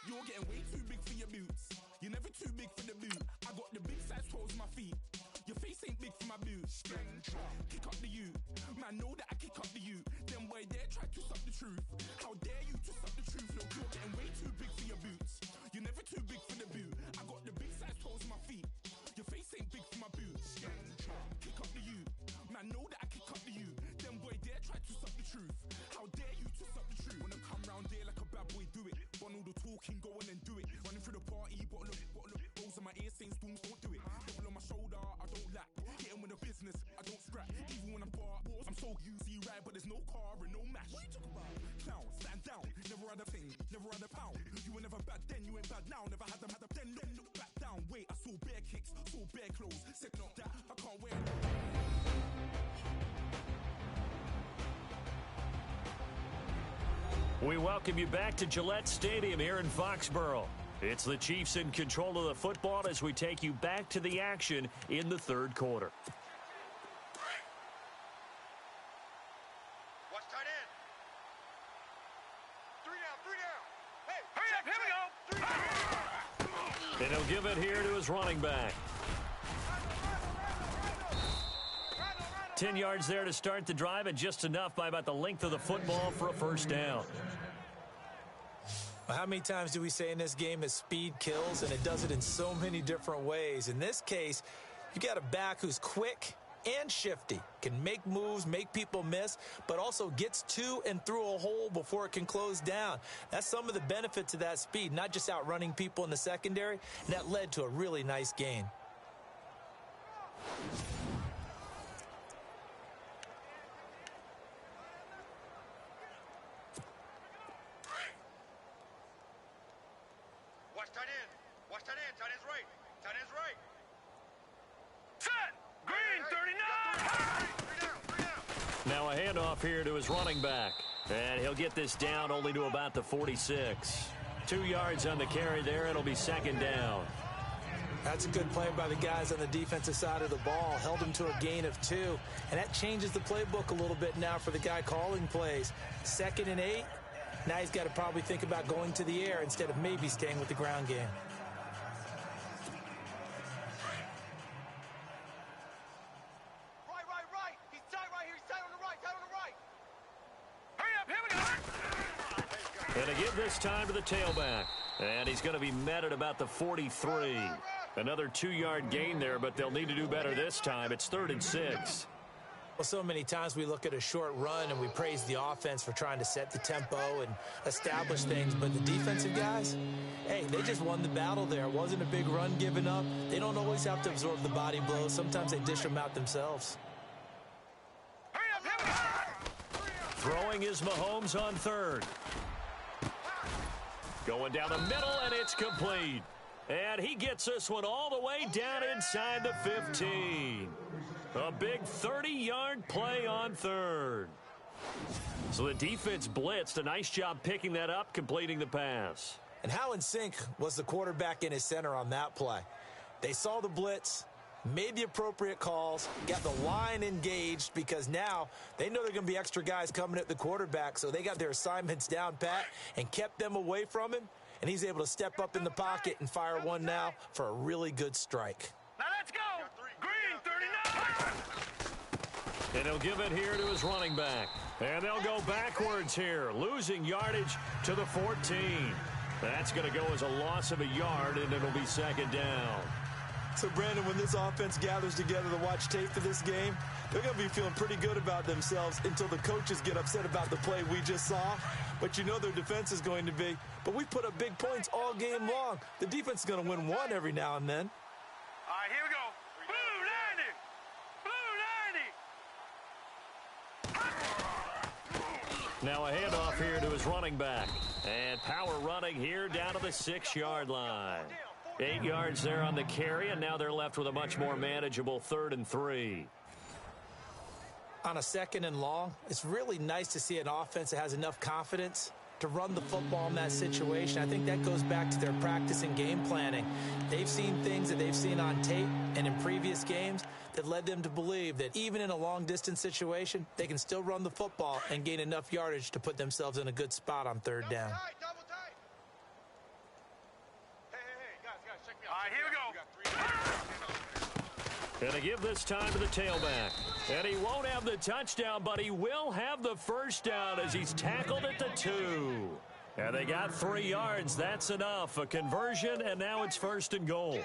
You're getting way too big for your boots. You're never too big for the boot. I got the big size toes on my feet. Your face ain't big for my boots. Kick up the you. Man, know that I kick up the you. Them boy there try to suck the truth. How dare you to suck the truth? Look, you're getting way too big for your boots. You're never too big for the boot. I got the big size toes on my feet. Your face ain't big for my boots. Kick up the you. Man, know that I kick up the you. Them boy there try to suck the truth. How dare you to suck the truth? Wanna come round there like a bad boy, do it. Run all the talking, go on and do it. Running through the party, bottle up. Rose in my ear saying stones, don't do it. Devil on my shoulder, I don't lack. Getting with the business, I don't scrap. Even when I'm bar, I'm so easy right, but there's no car and no mash. What you talk about? Clown, stand down. Never had a thing, never had a pound. You were never bad then, you ain't bad now. Never had a then look back down. Wait, I saw bare kicks, saw bare clothes. Said not that, I can't wear it. We welcome you back to Gillette Stadium here in Foxborough. It's the Chiefs in control of the football as we take you back to the action in the third quarter. Watch tight end. 3 down. Hey, hurry up, here we go. 3 down. And he'll give it here to his running back. 10 yards there to start the drive, and just enough by about the length of the football for a first down. How many times do we say in this game that speed kills, and it does it in so many different ways? In this case, you got a back who's quick and shifty, can make moves, make people miss, but also gets to and through a hole before it can close down. That's some of the benefits of that speed, not just outrunning people in the secondary, and that led to a really nice gain. Watch tight end. Watch tight end. Tight end's right. Tight end's right. Set! Green, 39! 3 down. Now a handoff here to his running back. And he'll get this down only to about the 46. 2 yards on the carry there. It'll be second down. That's a good play by the guys on the defensive side of the ball. Held him to a gain of 2. And that changes the playbook a little bit now for the guy calling plays. 2nd and 8. Now he's got to probably think about going to the air instead of maybe staying with the ground game. Right. He's tight right here. He's tight on the right. Hurry up, here we go! And again this time to the tailback. And he's going to be met at about the 43. Another 2-yard gain there, but they'll need to do better this time. It's 3rd and 6. Well, so many times we look at a short run and we praise the offense for trying to set the tempo and establish things. But the defensive guys, hey, they just won the battle there. It wasn't a big run given up. They don't always have to absorb the body blows. Sometimes they dish them out themselves. Hurry up, here we go! Throwing is Mahomes on 3rd. Going down the middle, and it's complete. And he gets this one all the way down inside the 15. A big 30-yard play on 3rd. So the defense blitzed. A nice job picking that up, completing the pass. And how in sync was the quarterback in his center on that play? They saw the blitz, made the appropriate calls, got the line engaged because now they know there are going to be extra guys coming at the quarterback, so they got their assignments down pat and kept them away from him, and he's able to step up in the pocket and fire one now for a really good strike. Now let's go! Green, 39! And he'll give it here to his running back. And they'll go backwards here, losing yardage to the 14. That's going to go as a loss of a yard, and it'll be second down. So, Brandon, when this offense gathers together to watch tape for this game, they're going to be feeling pretty good about themselves until the coaches get upset about the play we just saw. But you know their defense is going to be. But we put up big points all game long. The defense is going to win one every now and then. All right, here we go. Blue 90! Now a handoff here to his running back. And power running here down to the 6-yard line. 8 yards there on the carry, and now they're left with a much more manageable 3rd and 3. On a 2nd and long, it's really nice to see an offense that has enough confidence to run the football in that situation. I think that goes back to their practice and game planning. They've seen things that they've seen on tape and in previous games that led them to believe that even in a long-distance situation, they can still run the football and gain enough yardage to put themselves in a good spot on 3rd down. And to give this time to the tailback. And he won't have the touchdown, but he will have the first down as he's tackled at the 2. And they got 3 yards. That's enough. A conversion, and now it's 1st and goal.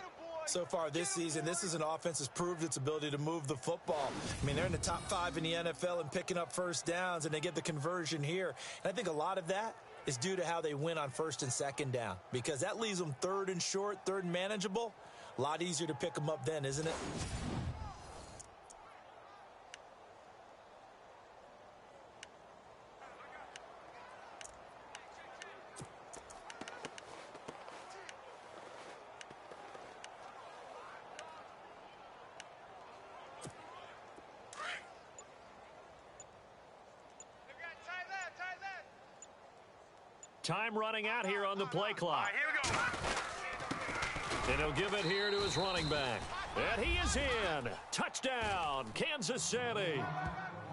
So far this season, this is an offense that's proved its ability to move the football. I mean, they're in the top 5 in the NFL and picking up first downs, and they get the conversion here. And I think a lot of that is due to how they win on 1st and 2nd down, because that leaves them 3rd and short, 3rd and manageable. A lot easier to pick them up then, isn't it? Time running out here on the play clock. Here we go. And he'll give it here to his running back. And he is in. Touchdown, Kansas City.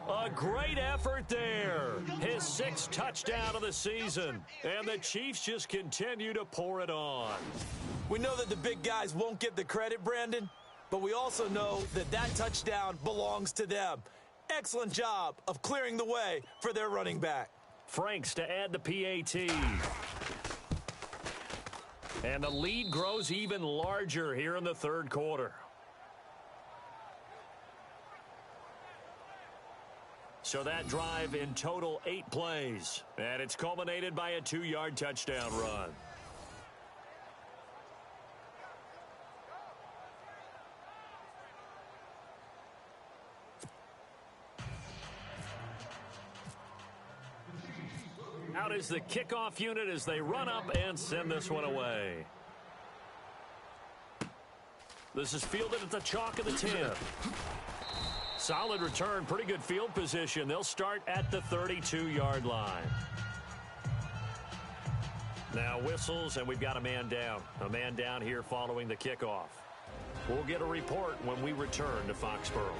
A great effort there. His 6th touchdown of the season. And the Chiefs just continue to pour it on. We know that the big guys won't get the credit, Brandon, but we also know that that touchdown belongs to them. Excellent job of clearing the way for their running back. Franks to add the PAT. And the lead grows even larger here in the 3rd quarter. So that drive in total 8 plays. And it's culminated by a 2-yard touchdown run. Out is the kickoff unit as they run up and send this one away. This is fielded at the chalk of the 10. Solid return, pretty good field position. They'll start at the 32-yard line. Now whistles, and we've got a man down. A man down here following the kickoff. We'll get a report when we return to Foxborough.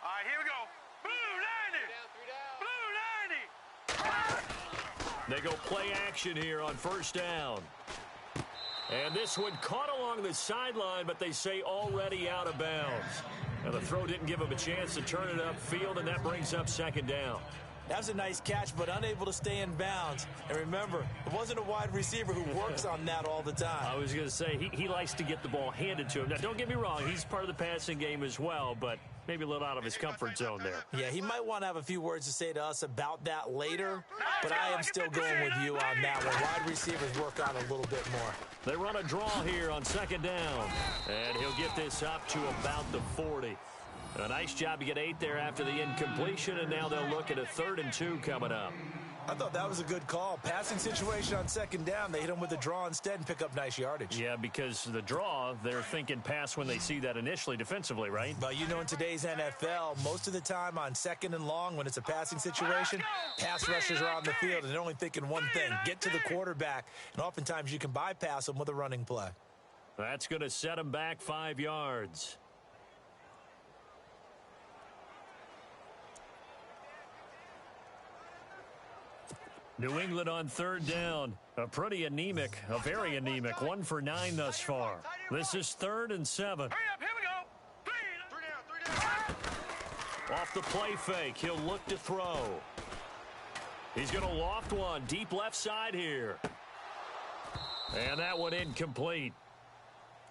All right, here we go. Blue 90. Blue 90. They go play action here on 1st down. And this one caught along the sideline, but they say already out of bounds. And the throw didn't give him a chance to turn it upfield, and that brings up 2nd down. That was a nice catch, but unable to stay in bounds. And remember, it wasn't a wide receiver who works on that all the time. I was going to say, he likes to get the ball handed to him. Now, don't get me wrong, he's part of the passing game as well, but maybe a little out of his comfort zone there. Yeah, he might want to have a few words to say to us about that later, but I am still going with you on that one. Wide receivers work on a little bit more. They run a draw here on 2nd down, and he'll get this up to about the 40. A nice job to get 8 there after the incompletion, and now they'll look at a 3rd and 2 coming up. I thought that was a good call. Passing situation on 2nd down. They hit him with a draw instead and pick up nice yardage. Yeah, because the draw, they're thinking pass when they see that initially defensively, right? But you know, in today's NFL, most of the time on 2nd and long, when it's a passing situation, pass rushers are on the field, and they're only thinking one thing, get to the quarterback. And oftentimes you can bypass them with a running play. That's going to set them back 5 yards. New England on 3rd down. A pretty anemic, a very anemic, 1 for 9 thus far. This is 3rd and 7. Hurry up, here we go. Three down. Off the play fake, he'll look to throw. He's going to loft one, deep left side here. And that one incomplete.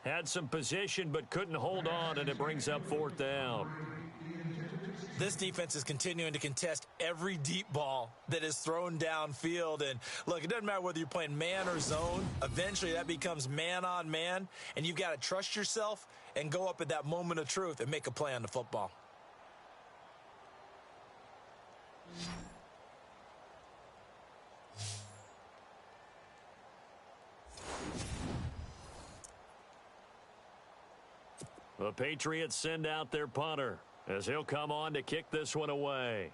Had some position but couldn't hold on, and it brings up 4th down. This defense is continuing to contest every deep ball that is thrown downfield. And look, it doesn't matter whether you're playing man or zone. Eventually that becomes man on man, and you've got to trust yourself and go up at that moment of truth and make a play on the football. The Patriots send out their punter as he'll come on to kick this one away.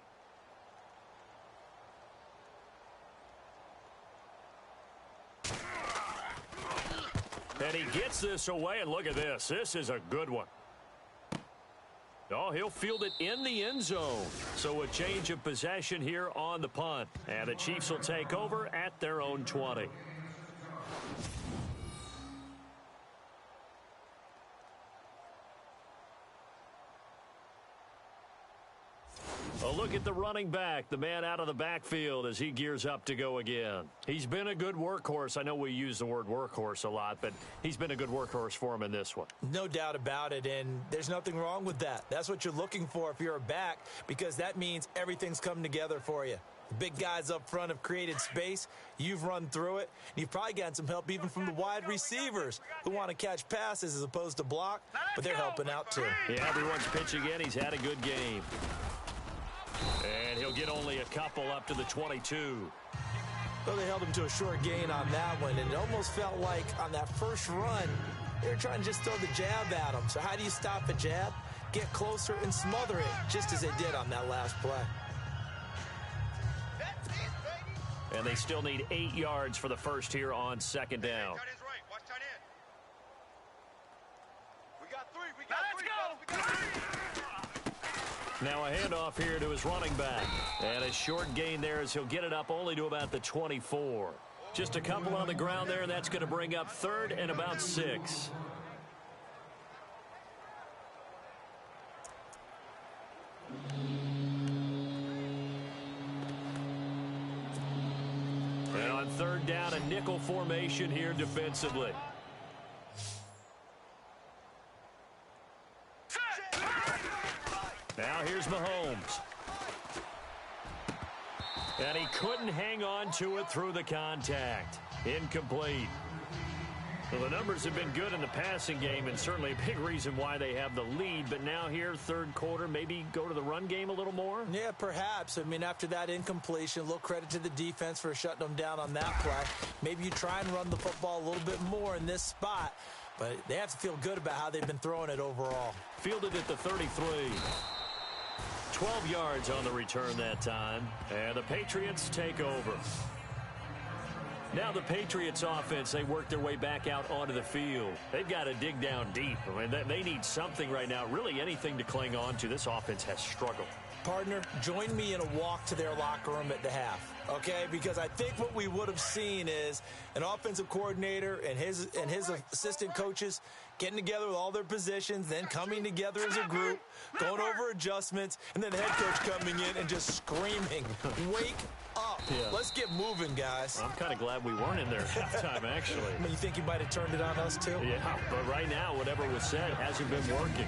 And he gets this away, and look at this. This is a good one. Oh, he'll field it in the end zone. So a change of possession here on the punt. And the Chiefs will take over at their own 20. A look at the running back, the man out of the backfield as he gears up to go again. He's been a good workhorse. I know we use the word workhorse a lot, but he's been a good workhorse for him in this one. No doubt about it, and there's nothing wrong with that. That's what you're looking for if you're a back, because that means everything's come together for you. The big guys up front have created space. You've run through it. You've probably gotten some help even from the wide receivers who want to catch passes as opposed to block, but they're helping out too. Yeah, everyone's pitching in. He's had a good game. And he'll get only a couple up to the 22. Well, they held him to a short gain on that one, and it almost felt like on that first run, they were trying to just throw the jab at him. So how do you stop a jab? Get closer and smother it, just as they did on that last play. And they still need 8 yards for the first here on second down. Tight end's right. Watch tight end. We got three. We got three. We got three. Now a handoff here to his running back. And a short gain there as he'll get it up only to about the 24. Just a couple on the ground there, and that's going to bring up third and about 6. And on third down, a nickel formation here defensively. Now here's Mahomes. And he couldn't hang on to it through the contact. Incomplete. Well, the numbers have been good in the passing game, and certainly a big reason why they have the lead. But now here, third quarter, maybe go to the run game a little more? Yeah, perhaps. I mean, after that incompletion, a little credit to the defense for shutting them down on that play. Maybe you try and run the football a little bit more in this spot. But they have to feel good about how they've been throwing it overall. Fielded at the 33. 12 yards on the return that time. And the Patriots take over. Now the Patriots offense, they work their way back out onto the field. They've got to dig down deep. I mean, they need something right now, really anything to cling on to. This offense has struggled. Partner, join me in a walk to their locker room at the half, okay? Because I think what we would have seen is an offensive coordinator and his assistant coaches getting together with all their positions, then coming together as a group, going over adjustments, and then the head coach coming in and just screaming, wake up. Yeah. Let's get moving, guys. I'm kind of glad we weren't in there at halftime, actually. I mean, you think he might have turned it on us, too? Yeah, but right now, whatever was said hasn't been working.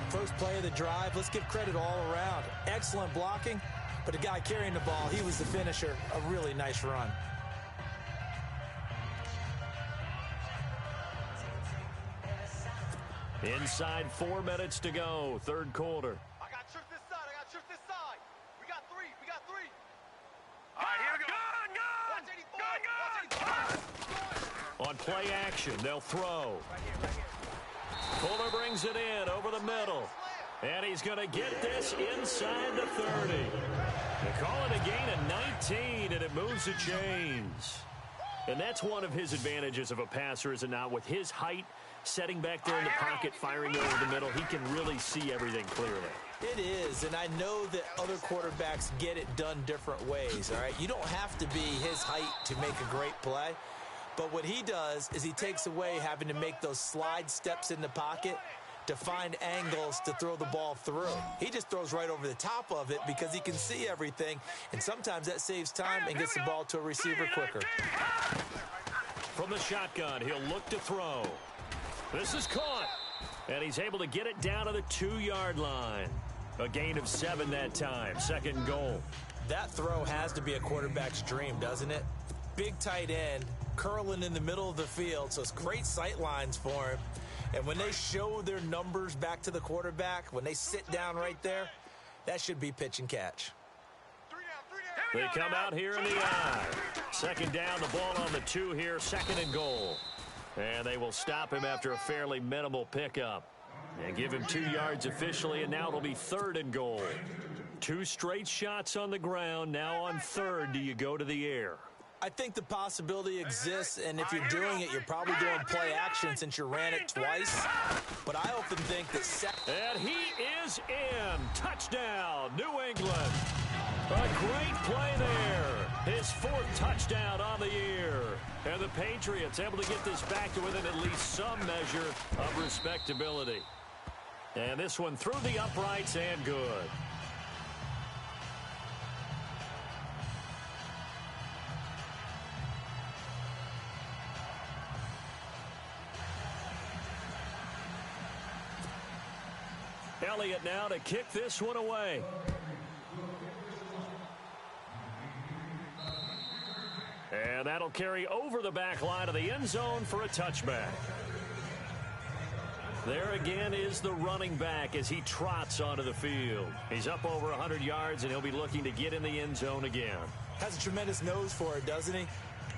First play of the drive, let's give credit all around. Excellent blocking, but the guy carrying the ball, he was the finisher. A really nice run. Inside 4 minutes to go, third quarter. I got trips this side. I got trips this side. We got three. We got three. All right, here we go. Watch 84. Watch 84. On play action, they'll throw. Right here. Fuller brings it in over the middle. And he's going to get this inside the 30. They call it a gain of 19, and it moves the chains. And that's one of his advantages of a passer, is it not? With his height, setting back there in the pocket, firing over the middle, he can really see everything clearly. It is, and I know that other quarterbacks get it done different ways, all right? You don't have to be his height to make a great play. But what he does is he takes away having to make those slide steps in the pocket to find angles to throw the ball through. He just throws right over the top of it because he can see everything, and sometimes that saves time and gets the ball to a receiver quicker. From the shotgun, he'll look to throw. This is caught, and he's able to get it down to the 2-yard line. A gain of 7 that time, second and goal. That throw has to be a quarterback's dream, doesn't it? Big tight end, curling in the middle of the field, so it's great sight lines for him. And when they show their numbers back to the quarterback, when they sit down right there, that should be pitch and catch. They come out here in the eye. Second down, the ball on the 2 here, second and goal. And they will stop him after a fairly minimal pickup. And give him 2 yards officially, and now it'll be third and goal. 2 straight shots on the ground. Now on third, do you go to the air? I think the possibility exists, and if you're doing it, you're probably going play action since you ran it twice. But I often think that... And he is in. Touchdown, New England. A great play there. His 4th touchdown on the year. And the Patriots able to get this back to within at least some measure of respectability. And this one through the uprights and good. Elliott now to kick this one away. And that'll carry over the back line of the end zone for a touchback. There again is the running back as he trots onto the field. He's up over 100 yards, and he'll be looking to get in the end zone again. Has a tremendous nose for it, doesn't he?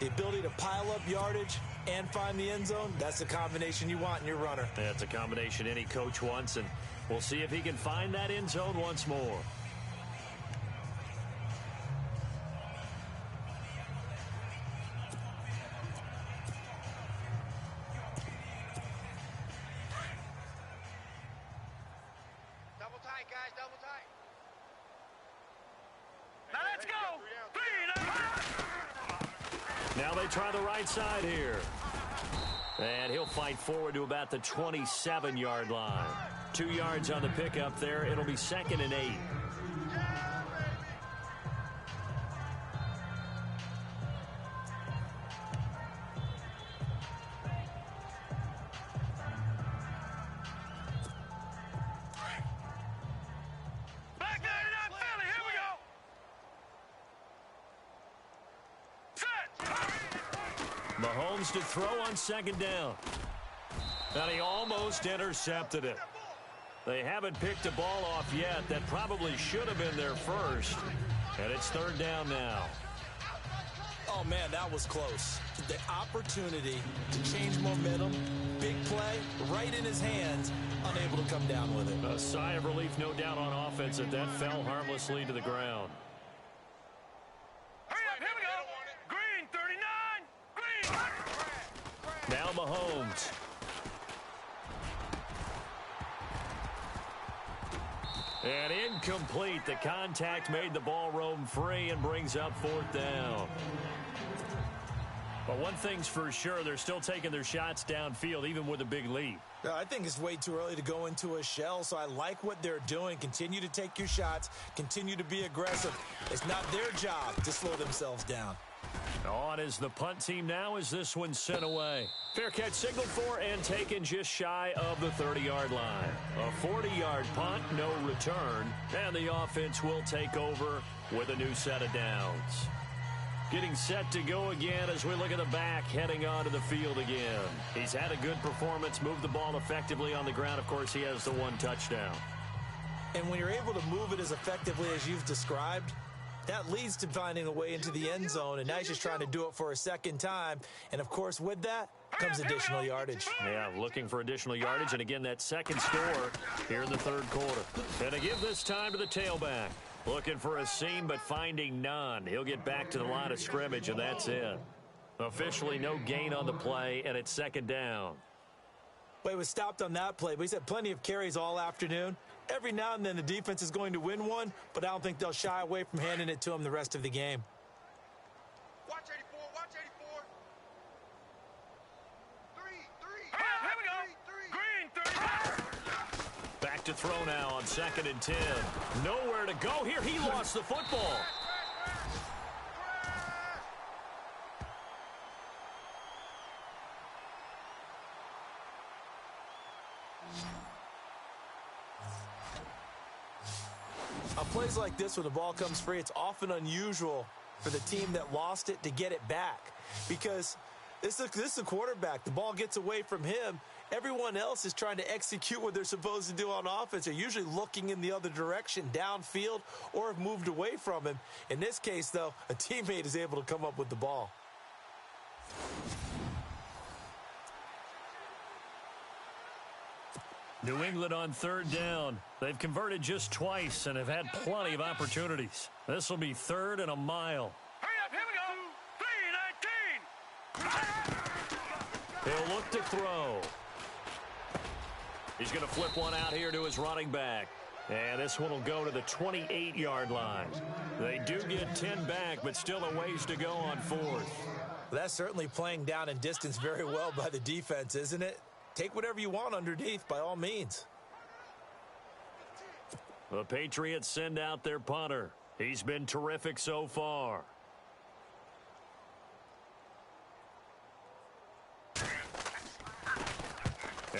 The ability to pile up yardage and find the end zone, that's the combination you want in your runner. That's a combination any coach wants, and we'll see if he can find that end zone once more. Double tight, guys, double tight. Now let's go. 3 Now they try the right side here. And he'll fight forward to about the 27-yard line. 2 yards on the pickup there. It'll be 2nd and 8. Back 99 Philly, here we go. Set. Mahomes to throw on 2nd down. And he almost intercepted it. They haven't picked a ball off yet. That probably should have been their first. And it's 3rd down now. Oh, man, that was close. The opportunity to change momentum, big play, right in his hands, unable to come down with it. A sigh of relief, no doubt, on offense, that fell harmlessly to the ground. Hurry up, here we go. Green, 39. Green. Now Mahomes. And incomplete. The contact made the ball roam free and brings up 4th down. But one thing's for sure, they're still taking their shots downfield, even with a big lead. I think it's way too early to go into a shell, so I like what they're doing. Continue to take your shots. Continue to be aggressive. It's not their job to slow themselves down. On is the punt team now as this one's sent away. Fair catch signaled for and taken just shy of the 30-yard line. A 40-yard punt, no return, and the offense will take over with a new set of downs. Getting set to go again as we look at the back heading onto the field again. He's had a good performance, moved the ball effectively on the ground. Of course, he has the 1 touchdown. And when you're able to move it as effectively as you've described, that leads to finding a way into the end zone, and now he's just trying to do it for a 2nd time. And, of course, with that comes additional yardage. Yeah, looking for additional yardage, and again, that 2nd score here in the 3rd quarter. And to give this time to the tailback. Looking for a seam, but finding none. He'll get back to the line of scrimmage, and that's it. Officially no gain on the play, and it's 2nd down. Well, he was stopped on that play, but he's had plenty of carries all afternoon. Every now and then the defense is going to win one, but I don't think they'll shy away from handing it to him the rest of the game. Watch 84, watch 84. 3. Here we go. Green, 30. Back to throw now on 2nd and 10. Nowhere to go here. He lost the football. On plays like this, when the ball comes free, it's often unusual for the team that lost it to get it back. Because this is a quarterback. The ball gets away from him. Everyone else is trying to execute what they're supposed to do on offense. They're usually looking in the other direction, downfield, or have moved away from him. In this case, though, a teammate is able to come up with the ball. New England on 3rd down. They've converted just twice and have had plenty of opportunities. This will be 3rd and a mile. Hurry up, here we go. He'll look to throw. He's going to flip one out here to his running back. And this one will go to the 28-yard line. They do get 10 back, but still a ways to go on fourth. That's certainly playing down in distance very well by the defense, isn't it? Take whatever you want underneath, by all means. The Patriots send out their punter. He's been terrific so far.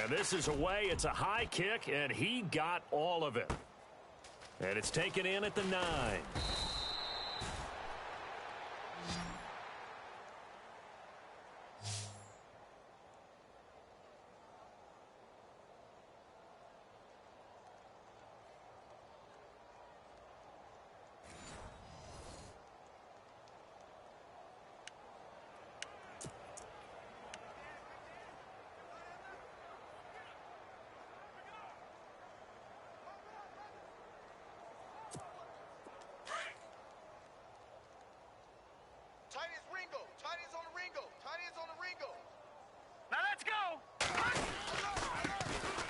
And this is away. It's a high kick, and he got all of it. And it's taken in at the 9.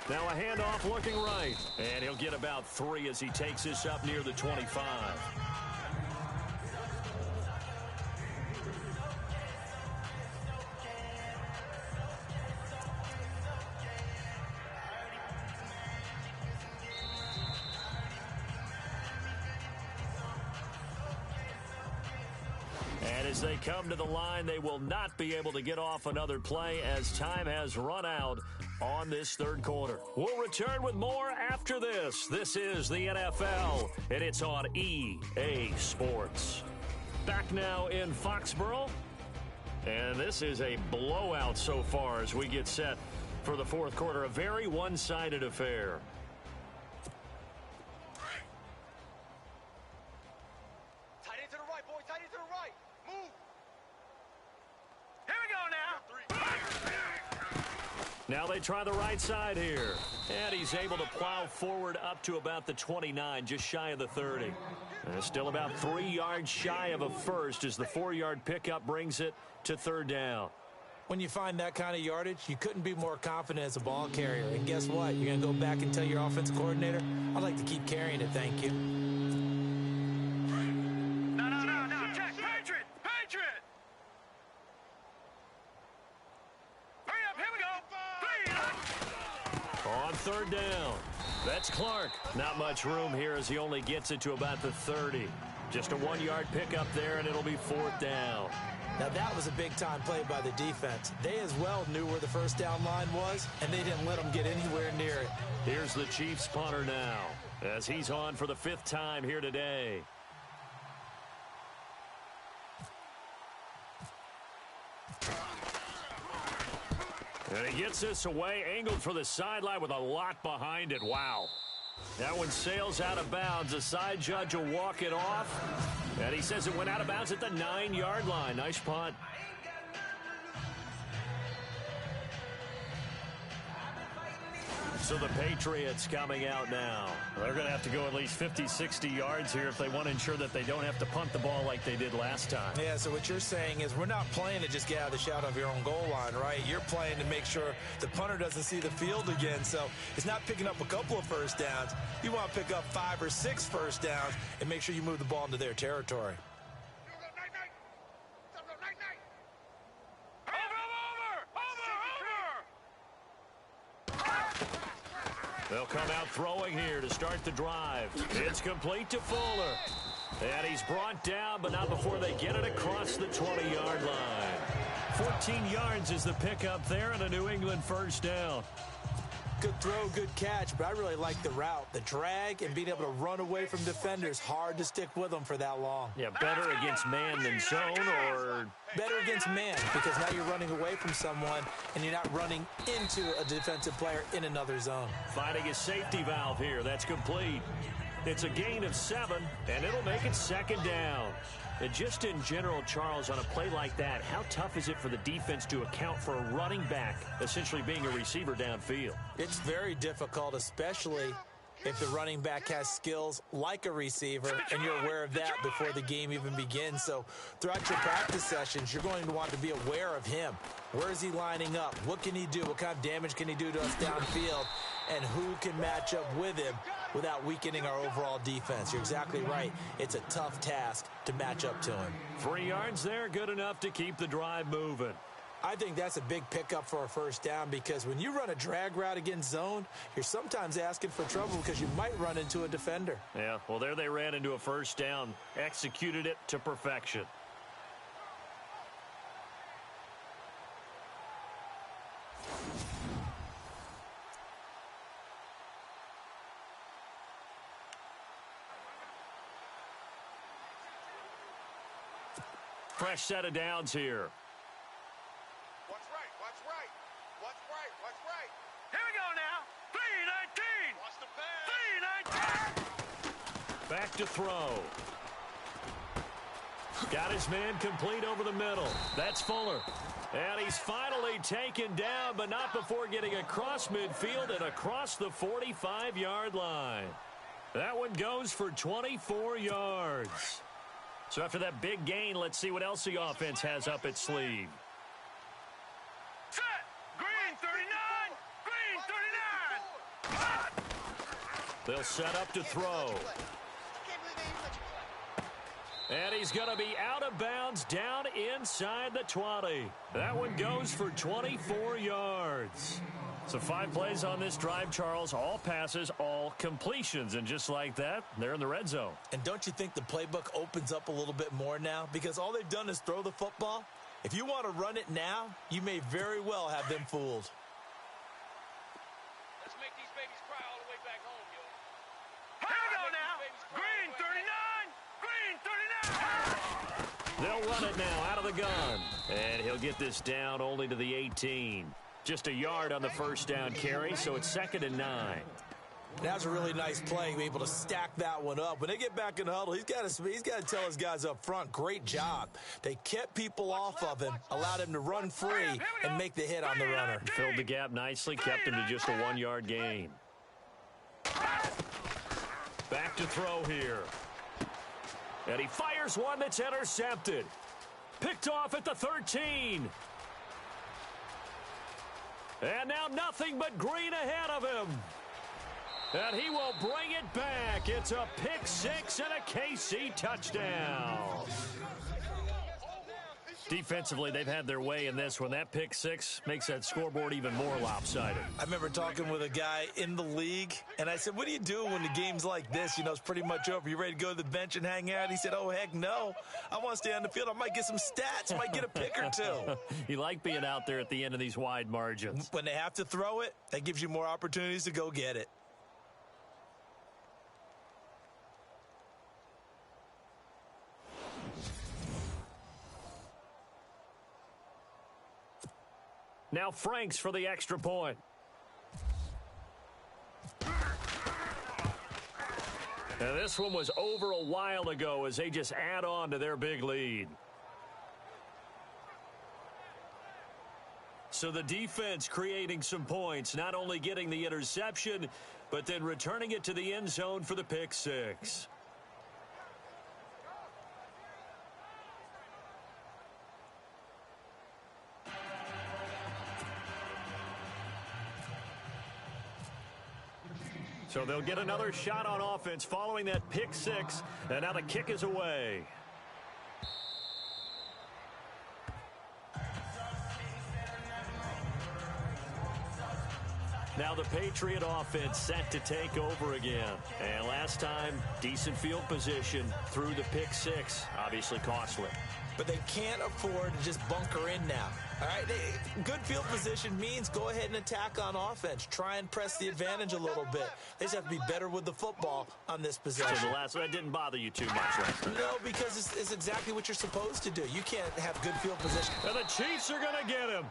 Now a handoff looking right. And he'll get about 3 as he takes this up near the 25. And as they come to the line, they will not be able to get off another play as time has run out on this third quarter. We'll return with more after this. This is the NFL, and it's on EA Sports. Back now in Foxborough, and this is a blowout so far as we get set for the fourth quarter. A very one-sided affair. Tight end to the right, boys. Tight end to the right. Move. Here we go now. Now they try the right side here. And he's able to plow forward up to about the 29, just shy of the 30. And still about 3 yards shy of a first as the 4-yard pickup brings it to third down. When you find that kind of yardage, you couldn't be more confident as a ball carrier. And guess what? You're going to go back and tell your offensive coordinator, I'd like to keep carrying it, thank you. No. Check. Patriot. Hurry up. Here we go. 3. On third down, that's Clark. Not much room here as he only gets it to about the 30. Just a 1-yard pickup there, and it'll be fourth down. Now that was a big-time play by the defense. They as well knew where the first down line was, and they didn't let them get anywhere near it. Here's the Chiefs punter now as he's on for the 5th time here today. And he gets this away, angled for the sideline with a lot behind it. Wow. That one sails out of bounds. The side judge will walk it off. And he says it went out of bounds at the 9-yard line. Nice punt. So the Patriots coming out now. They're going to have to go at least 50, 60 yards here if they want to ensure that they don't have to punt the ball like they did last time. Yeah, so what you're saying is we're not playing to just get out of the shadow of your own goal line, right? You're playing to make sure the punter doesn't see the field again. So it's not picking up a couple of first downs. You want to pick up 5 or 6 first downs and make sure you move the ball into their territory. They'll come out throwing here to start the drive. It's complete to Fuller. And he's brought down, but not before they get it across the 20-yard line. 14 yards is the pickup there and a New England first down. Good throw, good catch, but I really like the route. The drag and being able to run away from defenders. Hard to stick with them for that long. Yeah, better against man than zone, or better against man, because now you're running away from someone and you're not running into a defensive player in another zone. Finding a safety valve here. That's complete. It's a gain of 7, and it'll make it second down. And just in general, Charles, on a play like that, how tough is it for the defense to account for a running back essentially being a receiver downfield? It's very difficult, especially if the running back has skills like a receiver, and you're aware of that before the game even begins. So throughout your practice sessions, you're going to want to be aware of him. Where is he lining up? What can he do? What kind of damage can he do to us downfield? And who can match up with him without weakening our overall defense? You're exactly right. It's a tough task to match up to him. 3 yards there, good enough to keep the drive moving. I think that's a big pickup for a first down, because when you run a drag route against zone, you're sometimes asking for trouble because you might run into a defender. Yeah, well, there they ran into a first down, executed it to perfection. Fresh set of downs here. What's right? What's right? What's right? What's right? Here we go now. 319. Watch the pass. 319. Back to throw. Got his man complete over the middle. That's Fuller. And he's finally taken down, but not before getting across midfield and across the 45-yard line. That one goes for 24 yards. So after that big gain, let's see what else the offense has up its sleeve. Set. Green 39. Green 39. They'll set up to throw. And he's going to be out of bounds down inside the 20. That one goes for 24 yards. So 5 plays on this drive, Charles. All passes, all completions. And just like that, they're in the red zone. And don't you think the playbook opens up a little bit more now? Because all they've done is throw the football. If you want to run it now, you may very well have them fooled. Let's make these babies cry all the way back home, yo. Here we go now. Green 39. Green 39. They'll run it now out of the gun. And he'll get this down only to the 18. Just a yard on the first down carry, so it's 2nd and 9. That was a really nice play, be able to stack that one up. When they get back in the huddle, he's got to tell his guys up front, great job. They kept people off of him, allowed him to run free, and make the hit on the runner. Filled the gap nicely, kept him to just a 1-yard gain. Back to throw here. And he fires one that's intercepted. Picked off at the 13. And now nothing but green ahead of him. And he will bring it back. It's a pick 6 and a KC touchdown. Defensively, they've had their way in this one. That pick 6 makes that scoreboard even more lopsided. I remember talking with a guy in the league, and I said, what do you do when the game's like this? You know, it's pretty much over. You ready to go to the bench and hang out? He said, oh, heck no. I want to stay on the field. I might get some stats. Might get a pick or two. You like being out there at the end of these wide margins. When they have to throw it, that gives you more opportunities to go get it. Now Franks for the extra point. And this one was over a while ago as they just add on to their big lead. So the defense creating some points, not only getting the interception, but then returning it to the end zone for the pick 6. So they'll get another shot on offense following that pick 6, and now the kick is away. Now the Patriot offense set to take over again. And last time, decent field position through the pick 6, obviously costly. But they can't afford to just bunker in now. All right, good field position means go ahead and attack on offense. Try and press the advantage a little bit. They just have to be better with the football on this possession. So the last one, that didn't bother you too much last time. No, because it's exactly what you're supposed to do. You can't have good field position. And the Chiefs are going to get him.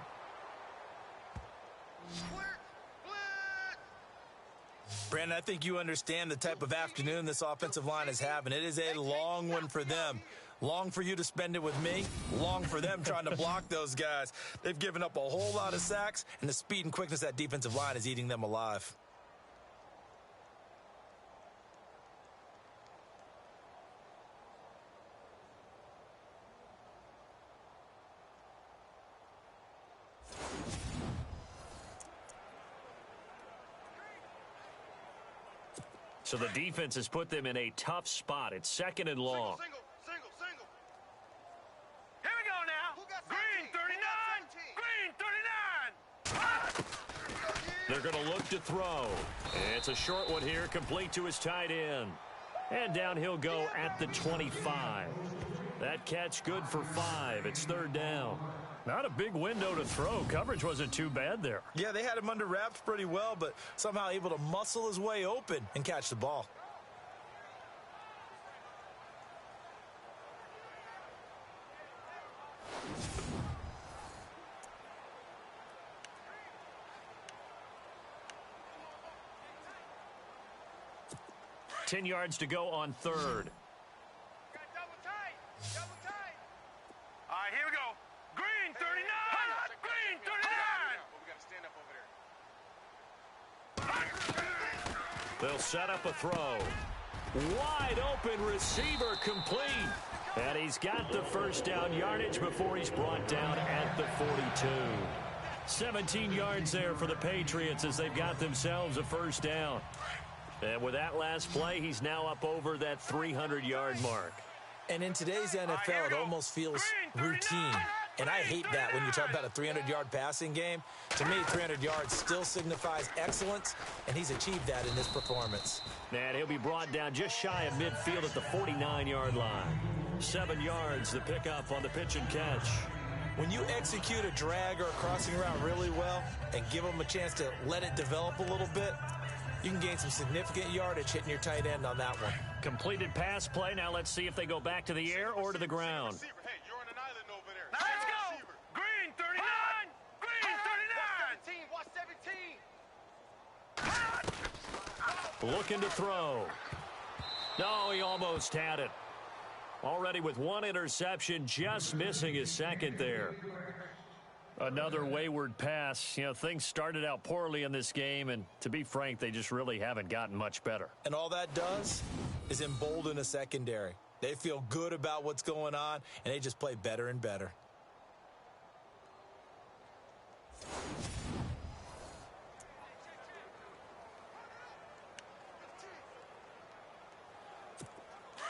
Brandon, I think you understand the type of afternoon this offensive line is having. It is a long one for them. Long for you to spend it with me. Long for them trying to block those guys. They've given up a whole lot of sacks, and the speed and quickness of that defensive line is eating them alive. So the defense has put them in a tough spot. It's second and long. Single. Here we go now. Green 39. They're going to look to throw. It's a short one here, complete to his tight end. And down he'll go at the 25. That catch good for 5. It's third down. Not a big window to throw. Coverage wasn't too bad there. Yeah, they had him under wraps pretty well, but somehow able to muscle his way open and catch the ball. Ten yards to go on third. Double tight. All right, here we go. Green 39. Green 39. They'll set up a throw. Wide open receiver complete. And he's got the first down yardage before he's brought down at the 42. 17 yards there for the Patriots as they've got themselves a first down. And with that last play, he's now up over that 300-yard mark. And in today's NFL, it almost feels routine. And I hate that when you talk about a 300-yard passing game. To me, 300 yards still signifies excellence, and he's achieved that in this performance. And he'll be brought down just shy of midfield at the 49-yard line. 7 yards the pickup on the pitch and catch. When you execute a drag or a crossing route really well and give them a chance to let it develop a little bit, you can gain some significant yardage hitting your tight end on that one. Completed pass play. Now let's see if they go back to the air or to the ground. Hey, you're on an island over there. Let's go. Green 39. Green 39. Watch 17. Looking to throw. No, he almost had it. Already with one interception, just missing his second there. Another wayward pass. You know, things started out poorly in this game, and to be frank, they just really haven't gotten much better. And all that does is embolden a secondary. They feel good about what's going on, and they just play better and better.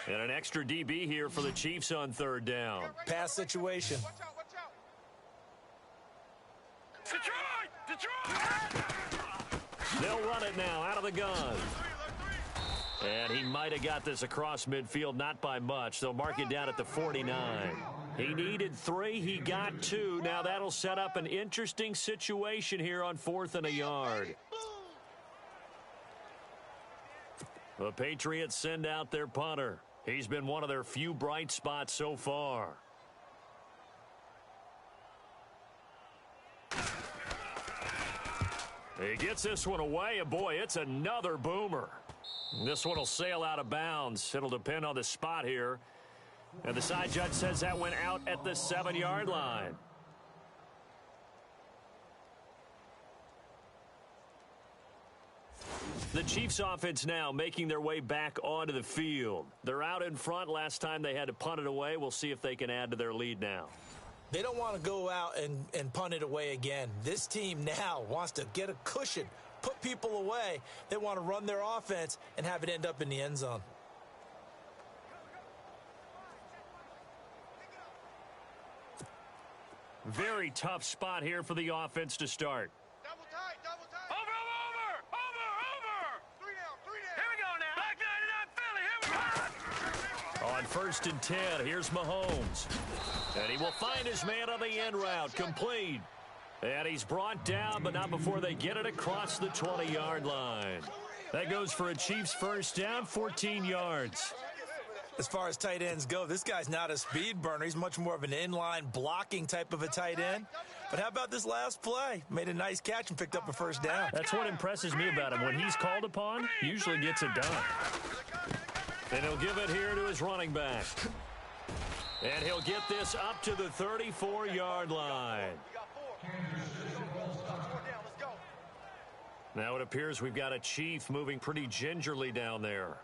And an extra DB here for the Chiefs on third down. Pass situation. Watch out. Detroit! They'll run it now out of the gun. And he might have got this across midfield, not by much. They'll mark it down at the 49. He needed 3. He got 2. Now that'll set up an interesting situation here on 4th and a yard. The Patriots send out their punter. He's been one of their few bright spots so far. He gets this one away, and boy, it's another boomer. This one will sail out of bounds. It'll depend on the spot here. And the side judge says that went out at the 7-yard line. The Chiefs offense now making their way back onto the field. They're out in front. Last time they had to punt it away. We'll see if they can add to their lead now. They don't want to go out and punt it away again. This team now wants to get a cushion, put people away. They want to run their offense and have it end up in the end zone. Very tough spot here for the offense to start. Double tight. Over. 3 down. Here we go now. Black 99 Philly. Here we go. On 1st and 10, here's Mahomes. And he will find his man on the end route, complete. And he's brought down, but not before they get it across the 20-yard line. That goes for a Chiefs first down, 14 yards. As far as tight ends go, this guy's not a speed burner. He's much more of an inline blocking type of a tight end. But how about this last play? Made a nice catch and picked up a first down. That's what impresses me about him. When he's called upon, he usually gets it done. And he'll give it here to his running back. And he'll get this up to the 34-yard line. Now it appears we've got a Chief moving pretty gingerly down there.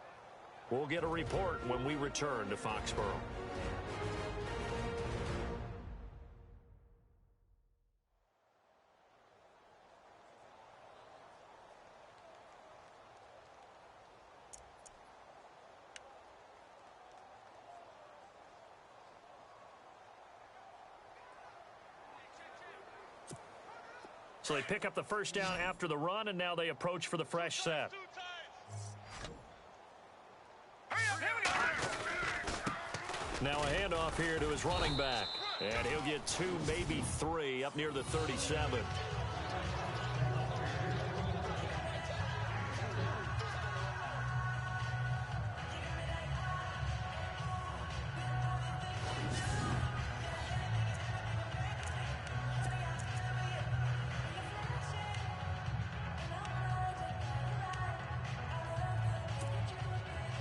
We'll get a report when we return to Foxborough. So they pick up the first down after the run, and now they approach for the fresh set. Now a handoff here to his running back. And he'll get 2, maybe 3, up near the 37.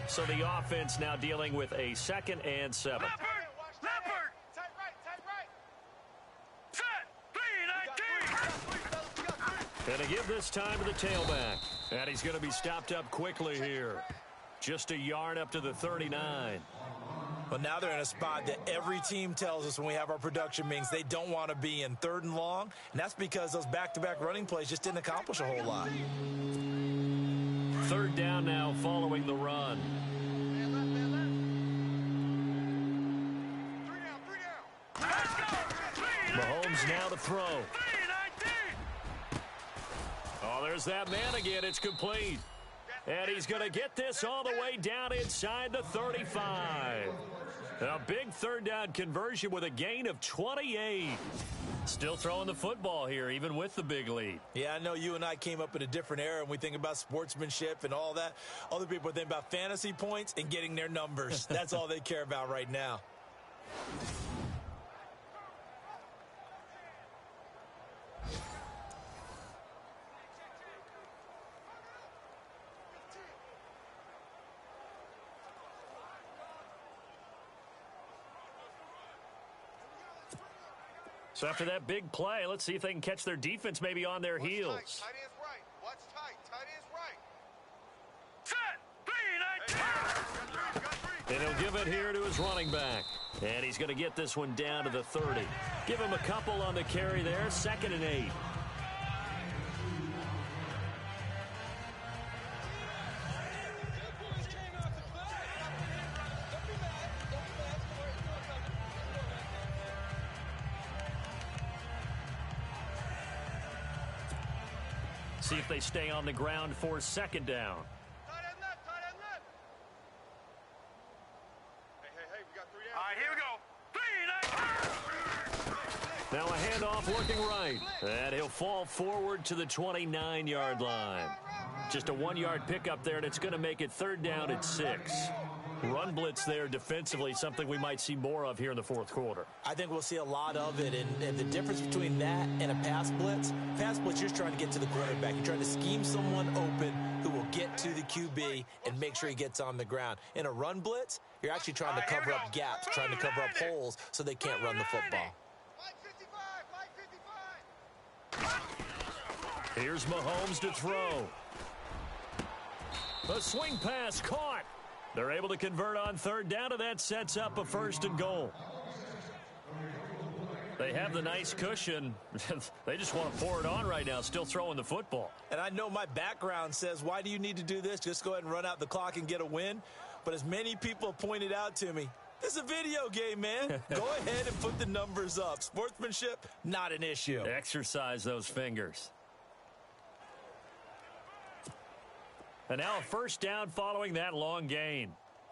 So the offense now dealing with a 2nd and 7. Leopard! Tight right! Set! 3-19! And to give this time to the tailback. And he's going to be stopped up quickly here. Just a yard up to the 39. Well, now they're in a spot that every team tells us when we have our production meetings they don't want to be in, 3rd and long. And that's because those back-to-back running plays just didn't accomplish a whole lot. 3rd down now following the run. Mahomes now to throw. Oh, there's that man again. It's complete. And he's going to get this all the way down inside the 35. A big 3rd down conversion with a gain of 28. Still throwing the football here, even with the big lead. Yeah, I know you and I came up in a different era, and we think about sportsmanship and all that. Other people think about fantasy points and getting their numbers. That's all they care about right now. So after that big play, let's see if they can catch their defense maybe on their heels. Tight ends right. Watch tight. Tight ends right. Set! 3-19! And he'll give it here to his running back. And he's going to get this one down to the 30. Give him a couple on the carry there. 2nd and 8. See if they stay on the ground for 2nd down. Tight end left. Hey, we got 3 down. All right, here we go. 3-19! Now a handoff working right. And he'll fall forward to the 29-yard line. Just a 1-yard pickup there, and it's going to make it 3rd down at 6. Run blitz there defensively, something we might see more of here in the 4th quarter. I think we'll see a lot of it, and the difference between that and a pass blitz, you're just trying to get to the quarterback. You're trying to scheme someone open who will get to the QB and make sure he gets on the ground. In a run blitz, you're actually trying to cover up gaps, trying to cover up holes so they can't run the football. Here's Mahomes to throw. A swing pass caught. They're able to convert on 3rd down, and that sets up a 1st and goal. They have the nice cushion. They just want to pour it on right now, still throwing the football. And I know my background says, why do you need to do this? Just go ahead and run out the clock and get a win. But as many people have pointed out to me, this is a video game, man. Go ahead and put the numbers up. Sportsmanship, not an issue. Exercise those fingers. And now a 1st down following that long gain.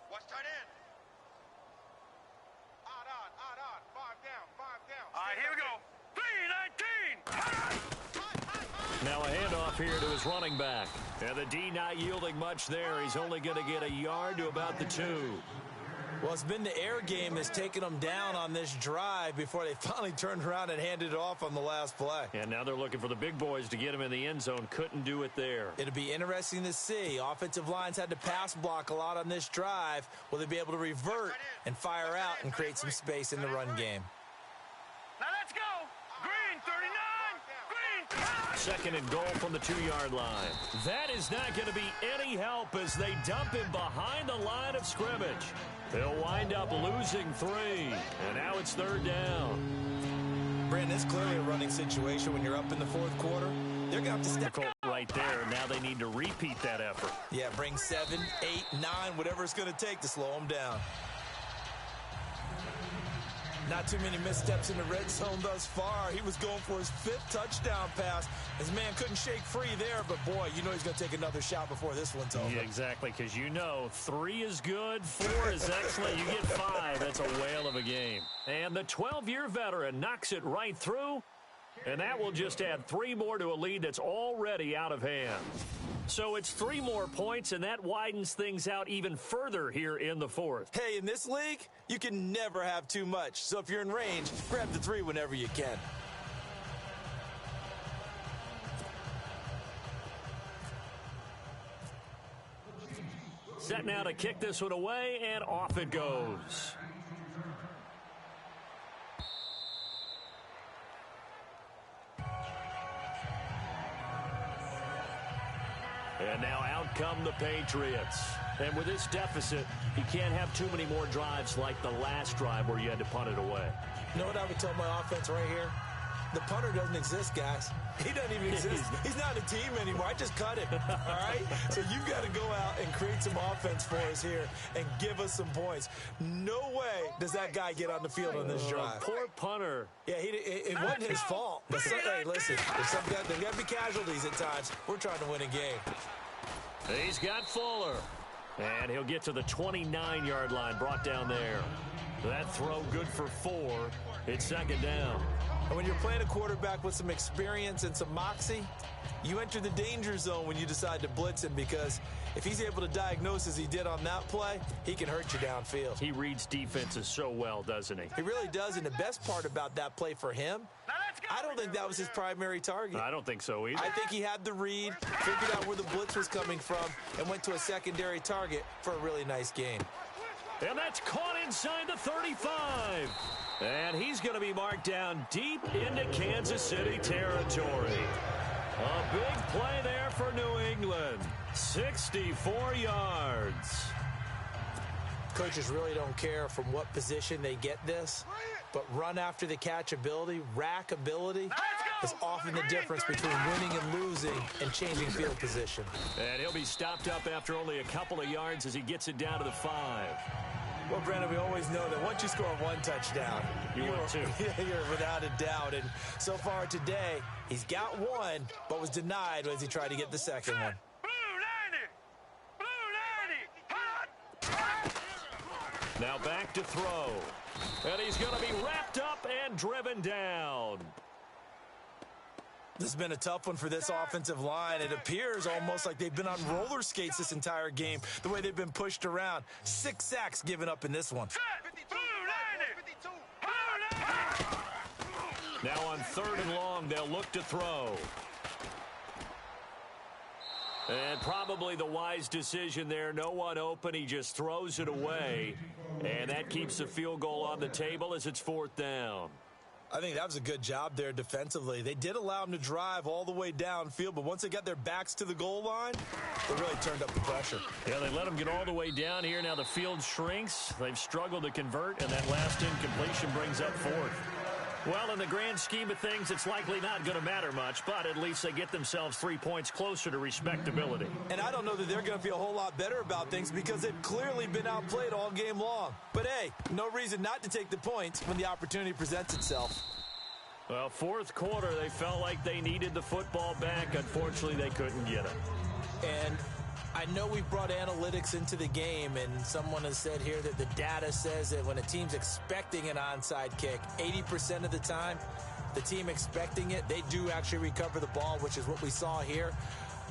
Watch tight end. Odd. 5 down. All right, here we go. 3-19! Now a handoff here to his running back. And the D not yielding much there. He's only going to get a yard to about the 2. Well, it's been the air game that's taken them down on this drive before they finally turned around and handed it off on the last play. And now they're looking for the big boys to get him in the end zone. Couldn't do it there. It'll be interesting to see. Offensive lines had to pass block a lot on this drive. Will they be able to revert and fire out and create some space in the run game? Now let's go. Green, 39. 2nd and goal from the 2-yard line. That is not going to be any help as they dump him behind the line of scrimmage. They'll wind up losing 3, and now it's 3rd down. Brandon, it's clearly a running situation when you're up in the 4th quarter. They're going to have to step right there. Now they need to repeat that effort. Yeah, bring 7, 8, 9, whatever it's going to take to slow them down. not too many missteps in the red zone thus far. He was going for his 5th touchdown pass. His man couldn't shake free there, but boy, you know he's going to take another shot before this one's over. Yeah, exactly, because you know 3 is good, 4 is excellent. You get 5. That's a whale of a game. And the 12-year veteran knocks it right through, and that will just add 3 more to a lead that's already out of hand. So it's 3 more points, and that widens things out even further here in the 4th. Hey, in this league, you can never have too much. So if you're in range, grab the 3 whenever you can. Set now to kick this one away, and off it goes. And now out come the Patriots. And with this deficit, you can't have too many more drives like the last drive where you had to punt it away. You know what I would tell my offense right here? The punter doesn't exist, guys. He doesn't even exist. He's not a team anymore. I just cut him, all right? So you've got to go out and create some offense for us here and give us some points. No way does that guy get on the field on this drive. Poor punter. Yeah, it wasn't his fault. But hey, listen, there's got to be casualties at times. We're trying to win a game. He's got Fuller. And he'll get to the 29-yard line, brought down there. That throw good for 4. It's 2nd down. And when you're playing a quarterback with some experience and some moxie, you enter the danger zone when you decide to blitz him, because if he's able to diagnose as he did on that play, he can hurt you downfield. He reads defenses so well, doesn't he? He really does, and the best part about that play for him, I don't think that was his primary target. I don't think so either. I think he had the read, figured out where the blitz was coming from, and went to a secondary target for a really nice game. And that's caught inside the 35. And he's going to be marked down deep into Kansas City territory. A big play there for New England. 64 yards. Coaches really don't care from what position they get this, but run after the catch ability, rack ability, is often the difference between winning and losing and changing field position. And he'll be stopped up after only a couple of yards as he gets it down to the 5. Well, Brandon, we always know that once you score 1 touchdown, you're without a doubt. And so far today, he's got 1, but was denied as he tried to get the second one. Now back to throw. And he's going to be wrapped up and driven down. This has been a tough one for this offensive line. It appears almost like they've been on roller skates this entire game, the way they've been pushed around. 6 sacks given up in this one. Now on 3rd and long, they'll look to throw. And probably the wise decision there. No one open. He just throws it away. And that keeps the field goal on the table as it's 4th down. I think that was a good job there defensively. They did allow him to drive all the way downfield, but once they got their backs to the goal line, they really turned up the pressure. Yeah, they let him get all the way down here. Now the field shrinks. They've struggled to convert, and that last incompletion brings up 4th. Well, in the grand scheme of things, it's likely not going to matter much, but at least they get themselves 3 points closer to respectability. And I don't know that they're going to feel a whole lot better about things because they've clearly been outplayed all game long. But, hey, no reason not to take the points when the opportunity presents itself. Well, 4th quarter, they felt like they needed the football back. Unfortunately, they couldn't get it. And I know we've brought analytics into the game, and someone has said here that the data says that when a team's expecting an onside kick, 80% of the time, the team expecting it, they do actually recover the ball, which is what we saw here.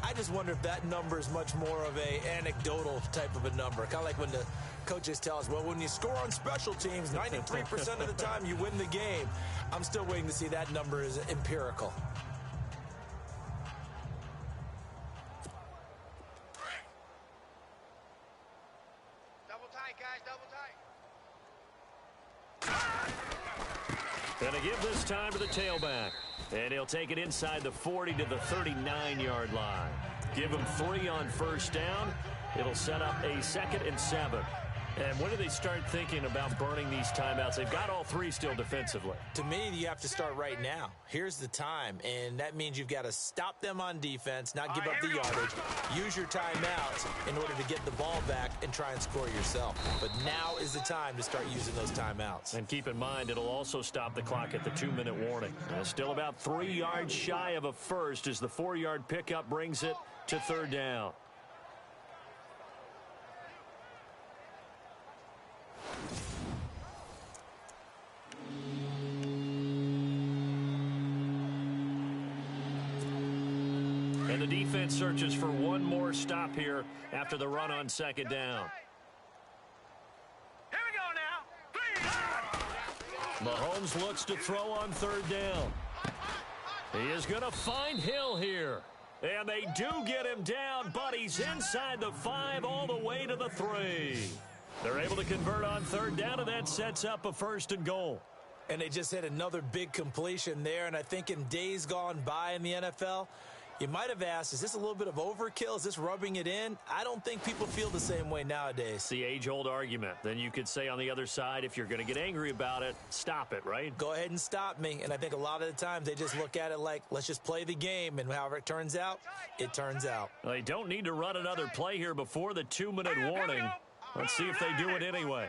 I just wonder if that number is much more of a anecdotal type of a number. Kind of like when the coaches tell us, well, when you score on special teams, 93% of the time you win the game. I'm still waiting to see that number is empirical. Going to give this time to the tailback. And he'll take it inside the 40 to the 39-yard line. Give him 3 on 1st down. It'll set up a 2nd and 7. And when do they start thinking about burning these timeouts? They've got all three still defensively. To me, you have to start right now. Here's the time, and that means you've got to stop them on defense, not give up the yardage, use your timeouts in order to get the ball back and try and score yourself. But now is the time to start using those timeouts. And keep in mind, it'll also stop the clock at the 2-minute warning. Still about 3 yards shy of a first as the 4-yard pickup brings it to third down. And the defense searches for one more stop here after the run on second down. Here we go now. Mahomes looks to throw on third down. He is going to find Hill here. And they do get him down, but he's inside the 5 all the way to the 3. They're able to convert on third down, and that sets up a 1st and goal. And they just had another big completion there, and I think in days gone by in the NFL, you might have asked, is this a little bit of overkill? Is this rubbing it in? I don't think people feel the same way nowadays. It's the age-old argument. Then you could say on the other side, if you're going to get angry about it, stop it, right? Go ahead and stop me. And I think a lot of the times they just look at it like, let's just play the game. And however it turns out, it turns out. Well, they don't need to run another play here before the 2-minute warning. Let's see if they do it anyway.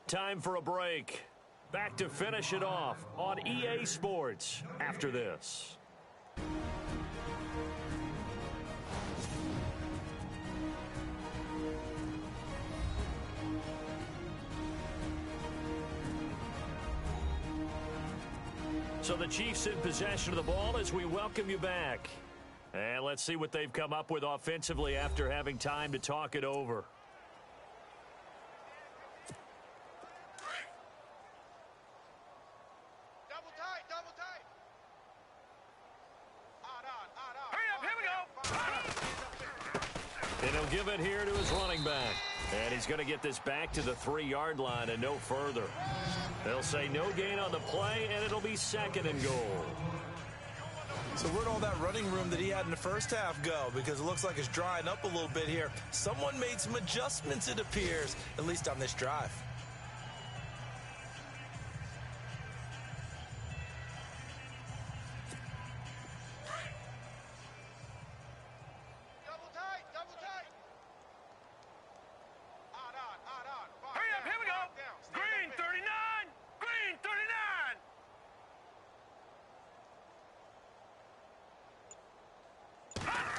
Time for a break. Back to finish it off on EA Sports after this. So the Chiefs in possession of the ball as we welcome you back. And let's see what they've come up with offensively after having time to talk it over. And he'll give it here to his running back. And he's going to get this back to the 3-yard line and no further. They'll say no gain on the play, and it'll be 2nd and goal. So where'd all that running room that he had in the first half go? Because it looks like it's drying up a little bit here. Someone made some adjustments, it appears, at least on this drive.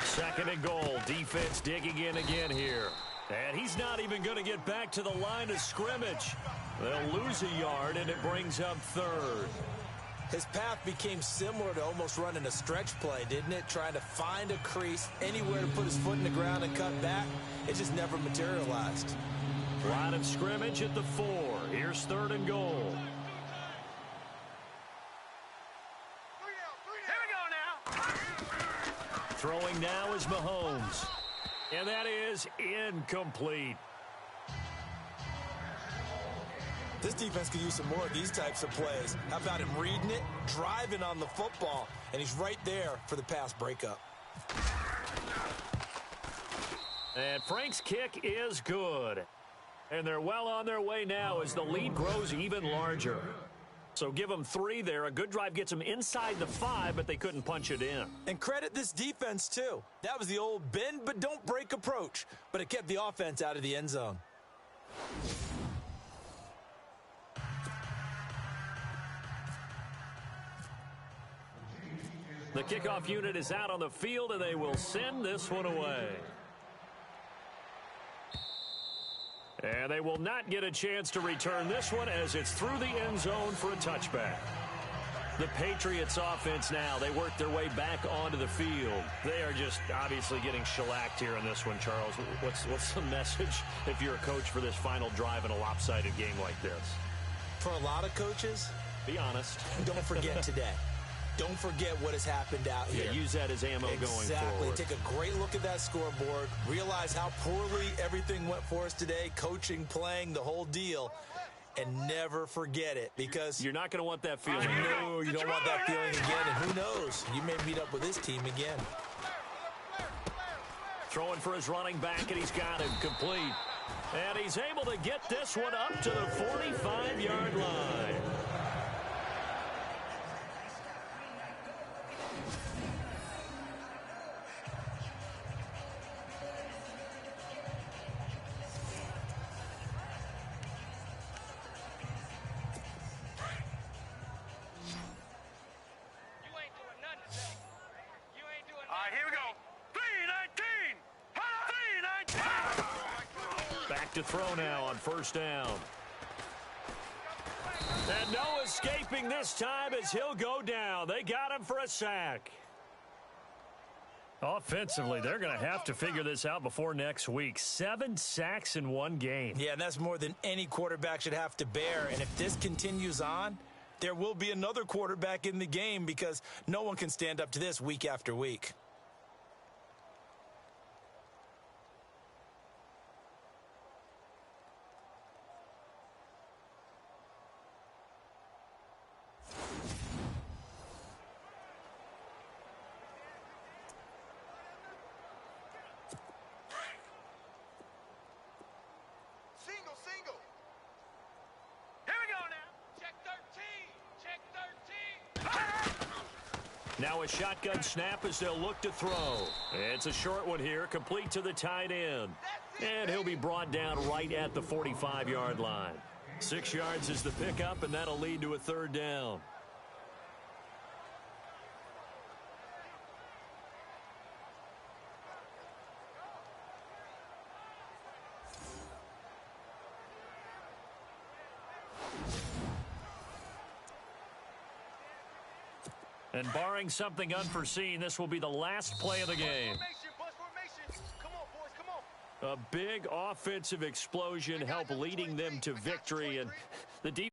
Second and goal. Defense digging in again here. And he's not even going to get back to the line of scrimmage. They'll lose a yard, and it brings up 3rd. His path became similar to almost running a stretch play, didn't it? Trying to find a crease, anywhere to put his foot in the ground and cut back. It just never materialized. Line of scrimmage at the 4. Here's 3rd and goal. Throwing now is Mahomes. And that is incomplete. This defense could use some more of these types of plays. How about him reading it, driving on the football, and he's right there for the pass breakup. And Frank's kick is good. And they're well on their way now as the lead grows even larger. So give them 3 there. A good drive gets them inside the 5, but they couldn't punch it in. And credit this defense, too. That was the old bend but don't break approach, but it kept the offense out of the end zone. The kickoff unit is out on the field, and they will send this one away. And they will not get a chance to return this one as it's through the end zone for a touchback. The Patriots offense now, they work their way back onto the field. They are just obviously getting shellacked here in this one, Charles. What's the message if you're a coach for this final drive in a lopsided game like this? For a lot of coaches, be honest. Don't forget today. Don't forget what has happened out here. Yeah, use that as ammo going forward. Exactly. Take a great look at that scoreboard. Realize how poorly everything went for us today. Coaching, playing, the whole deal. and never forget it, because you're not going to want that feeling. No, you don't want that feeling again, and who knows? You may meet up with this team again. Throwing for his running back, and he's got him complete. And he's able to get this one up to the 45-yard line. To throw now on first down. And no escaping this time as he'll go down. They got him for a sack. Offensively, they're going to have to figure this out before next week. 7 sacks in one game. Yeah, that's more than any quarterback should have to bear. And if this continues on, there will be another quarterback in the game, because no one can stand up to this week after week. Now a shotgun snap as they'll look to throw. It's a short one here, complete to the tight end. And he'll be brought down right at the 45-yard line. 6 yards is the pickup, and that'll lead to a third down. And barring something unforeseen, this will be the last play of the game. Come on, boys, come on. A big offensive explosion helped leading them to victory, and the defense